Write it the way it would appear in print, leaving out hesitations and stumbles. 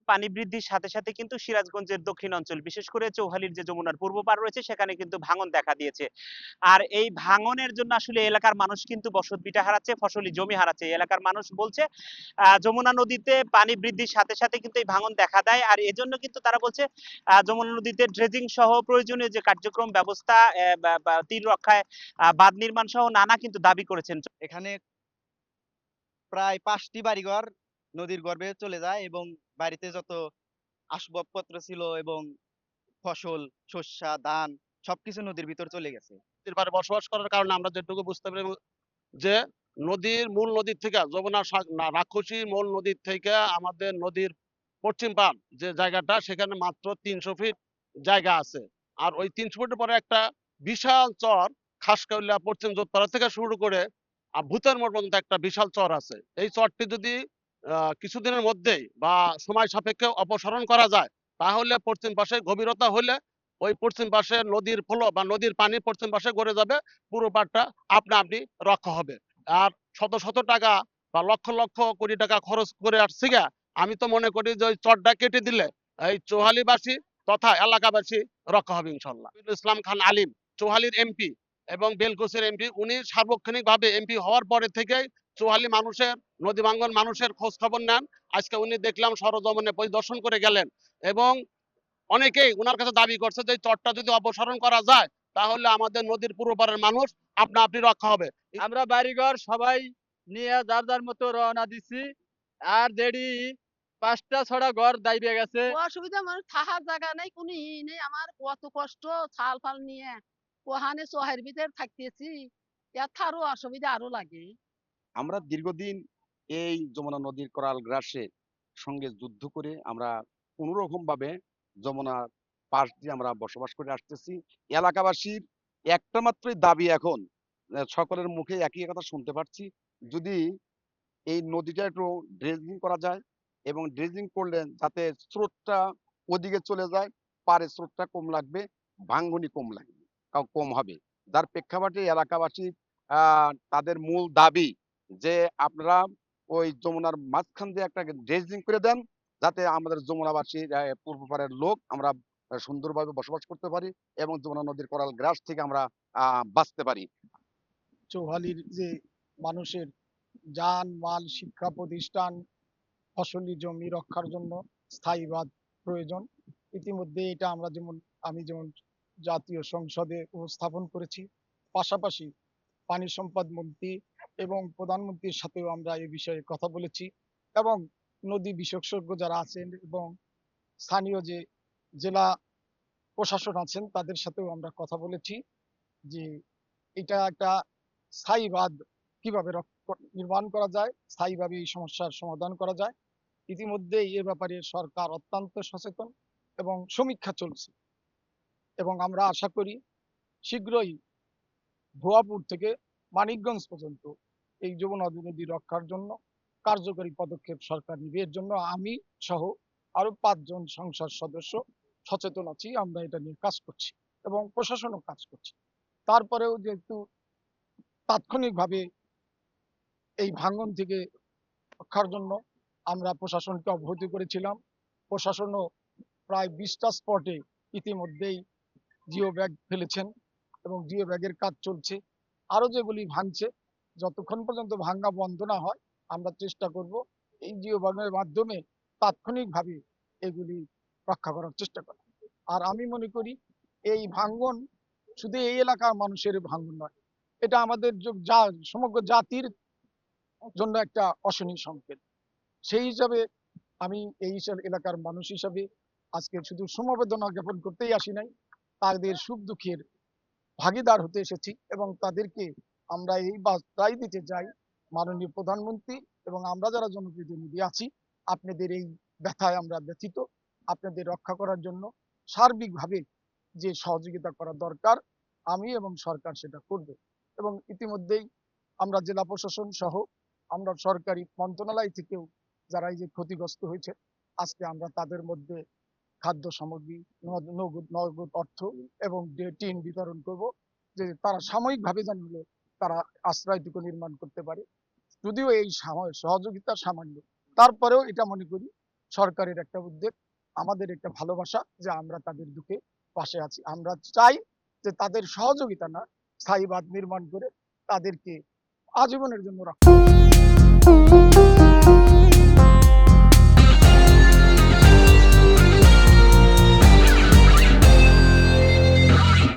পানি বৃদ্ধির সাথে, সাথে কিন্তু সিরাজগঞ্জের দক্ষিণ অঞ্চল বিশেষ করে চৌহালির যে যমুনার পূর্ব পাড় রয়েছে সেখানে কিন্তু ভাঙন দেখা দিয়েছে। আর এই ভাঙনের জন্য আসলে এলাকার মানুষ কিন্তু বসতভিটা হারাচ্ছে, ফসলি জমি হারাচ্ছে। এই এলাকার মানুষ বলছে যমুনা নদীতে পানি বৃদ্ধির সাথে, সাথে কিন্তু এই ভাঙন দেখা দেয়। আর এজন্য কিন্তু তারা বলছে যমুনা নদীতে ড্রেজিং সহ প্রয়োজনীয় যে কার্যক্রম ব্যবস্থা বা তীর রক্ষায় বাঁধ নির্মাণ সহ নানা কিন্তু দাবি করেছেন। এখানে প্রায় ৫ টি বাড়িঘর নদীর গর্ভে চলে যায় এবং বাড়িতে যত আসবাবপত্র ছিল এবং ফসল, শস্যা, ধান সবকিছু নদীর ভিতর চলে গেছে। নদীর পাড়ে বসবাস করার কারণে আমরা যেটুকু বুঝতে পারি যে নদীর মূল নদীর থেকে যমুনা রাক্ষসী মূল নদীর থেকে আমাদের নদীর পশ্চিম পাড় যে জায়গাটা সেখানে মাত্র ৩০০ ফিট জায়গা আছে। আর ওই ৩০০ ফিটের পরে একটা বিশাল চর খাসকাউলিয়া পশ্চিম যোধপাড়া থেকে শুরু করে ভূতের মোড় পর্যন্ত একটা বিশাল চর আছে। এই চরটি যদি কিছুদিনের মধ্যেই বা সময় সাপেক্ষে অপসারণ করা যায় তাহলে পশ্চিম পাশে গভীরতা হলে ওই পশ্চিম পাশে নদীর ফলো বা নদীর পানি পশ্চিম পাশে গড়ে যাবে, পুরো পাড়টা আপনা আপনি রক্ষা হবে। আর শত শত টাকা বা লক্ষ লক্ষ কোটি টাকা খরচ করে আসছি গা, আমি তো মনে করি যে ওই চরটা কেটে দিলে এই চৌহালিবাসী তথা এলাকাবাসী রক্ষা হবে ইনশাল্লাহ। ইসলাম খান আলিম চৌহালির এমপি এবং বেলকুচির এমপি, উনি সার্বক্ষণিকভাবে এমপি হওয়ার পরে থেকেই চৌহালি মানুষের নদী ভাঙ্গন মানুষের খোঁজ খবর নেন। আজকে উনি দেখলাম সরজমিনে পরিদর্শন করে গেলেন এবং অনেকেই উনার কাছে দাবি করছে যে চরটা যদি অপসারণ করা যায় তাহলে আমাদের নদীর পূর্ব পাড়ের মানুষ আপনা আপনি রক্ষা হবে। আমরা বাড়িঘর সবাই নিয়ে যার যার মতো রওনা দিছি। আর দেড়ি ৫টা ৬টা ঘর দাইবে গেছে। অসুবিধা মানে থাকার জায়গা নাই, কোনো নেই। আমার কত কষ্ট ছাল ফাল নিয়ে ওখানে চহের ভিতর থাকতেছি। এর আরো অসুবিধা আরো লাগে। আমরা দীর্ঘদিন এই যমুনা নদীর করাল গ্রাসের সঙ্গে যুদ্ধ করে আমরা কোনোরকম ভাবে যমুনার পাশ দিয়ে আমরা বসবাস করে আসতেছি। এলাকাবাসীর একটা মাত্রই দাবি এখন, সকলের মুখে একই কথা শুনতে পাচ্ছি, যদি এই নদীটা একটু ড্রেজিং করা যায় এবং ড্রেজিং করলে যাতে স্রোতটা ওদিকে চলে যায়, পাড়ের স্রোতটা কম লাগবে, ভাঙ্গনি কম লাগবে, কম হবে। যার প্রেক্ষাপটে এলাকাবাসী তাদের মূল দাবি যে আপনারা ওই যমুনার মাঝখান দিয়ে একটা ড্রেজিং করে দেন, যাতে আমাদের যমুনাবাসী পূর্ব পাড়ের লোক আমরা সুন্দরভাবে বসবাস করতে পারি এবং যমুনা নদীর করাল গ্রাস থেকে আমরা বাঁচতে পারি। চৌহালির যে মানুষের যান মাল, শিক্ষা প্রতিষ্ঠান, ফসলি জমি রক্ষার জন্য স্থায়ী বাঁধ প্রয়োজন। ইতিমধ্যে এটা আমি যেমন জাতীয় সংসদে উপস্থাপন করেছি, পাশাপাশি পানি সম্পদ মন্ত্রী এবং প্রধানমন্ত্রীর সাথেও আমরা এই বিষয়ে কথা বলেছি এবং নদী বিশেষজ্ঞ যারা আছেন এবং স্থানীয় যে জেলা প্রশাসন আছেন তাদের সাথেও আমরা কথা বলেছি যে এটা একটা স্থায়ী বাঁধ কিভাবে নির্মাণ করা যায়, স্থায়ীভাবে এই সমস্যার সমাধান করা যায়। ইতিমধ্যেই এ ব্যাপারে সরকার অত্যন্ত সচেতন এবং সমীক্ষা চলছে এবং আমরা আশা করি শীঘ্রই ভুয়াপুর থেকে মানিকগঞ্জ পর্যন্ত এই যমুনা নদী রক্ষার জন্য কার্যকরী পদক্ষেপ সরকার নিবে। এর জন্য আমি সহ আরো ৫ জন সংসদ সদস্য সচেতন আছি, আমরা এটা নিয়ে কাজ করছি এবং প্রশাসনও কাজ করছে। তারপরেও যেহেতু তাৎক্ষণিকভাবে এই ভাঙন থেকে রক্ষার জন্য আমরা প্রশাসনকে অবহিত করেছিলাম। প্রশাসনও প্রায় ২০টা স্পটে ইতিমধ্যেই জিও ব্যাগ ফেলেছেন এবং জিও ব্যাগের কাজ চলছে। আরো যেগুলি ভাঙছে, যতক্ষণ পর্যন্ত ভাঙা বন্ধ না হয় আমরা চেষ্টা করব এই জিও ব্যাগের মাধ্যমে তাৎক্ষণিকভাবে এগুলি রক্ষা করার চেষ্টা করা। আর আমি মনে করি এই ভাঙ্গন শুধু এই এলাকার মানুষের ভাঙ্গন নয়, এটা আমাদের সমগ্র জাতির জন্য একটা অশনি সংকেত। সেই হিসাবে আমি এই এলাকার মানুষ হিসাবে আজকে শুধু সমবেদনা জ্ঞাপন করতেই আসি নাই, তাদের সুখ দুঃখের ভাগিদার হতে এসেছি এবং তাদেরকে আমরা এই বার্তাই দিতে চাই, মাননীয় প্রধানমন্ত্রী এবং আমরা যারা জনপ্রতিনিধি আছি, আপনাদের এই ব্যথায় আমরা ব্যথিত। আপনাদের রক্ষা করার জন্য সার্বিকভাবে যে সহযোগিতা করা দরকার আমি এবং সরকার সেটা করবে। এবং ইতিমধ্যেই আমরা জেলা প্রশাসন সহ আমরা সরকারি মন্ত্রণালয় থেকেও যারা এই যে ক্ষতিগ্রস্ত হয়েছে, আজকে আমরা তাদের মধ্যে খাদ্য সামগ্রী, নগদ অর্থ এবং টিন বিতরণ করব, যে তারা সাময়িকভাবে জানলে তারা আশ্রয়টুকু নির্মাণ করতে পারে। যদিও এই সহযোগিতা সামান্য, তারপরেও এটা মনে করি সরকারের একটা উদ্যোগ, আমাদের একটা ভালোবাসা যে আমরা তাদের দুঃখে পাশে আছি। আমরা চাই যে তাদের সহযোগিতা না, স্থায়ী বাঁধ নির্মাণ করে তাদেরকে আজীবনের জন্য রাখা।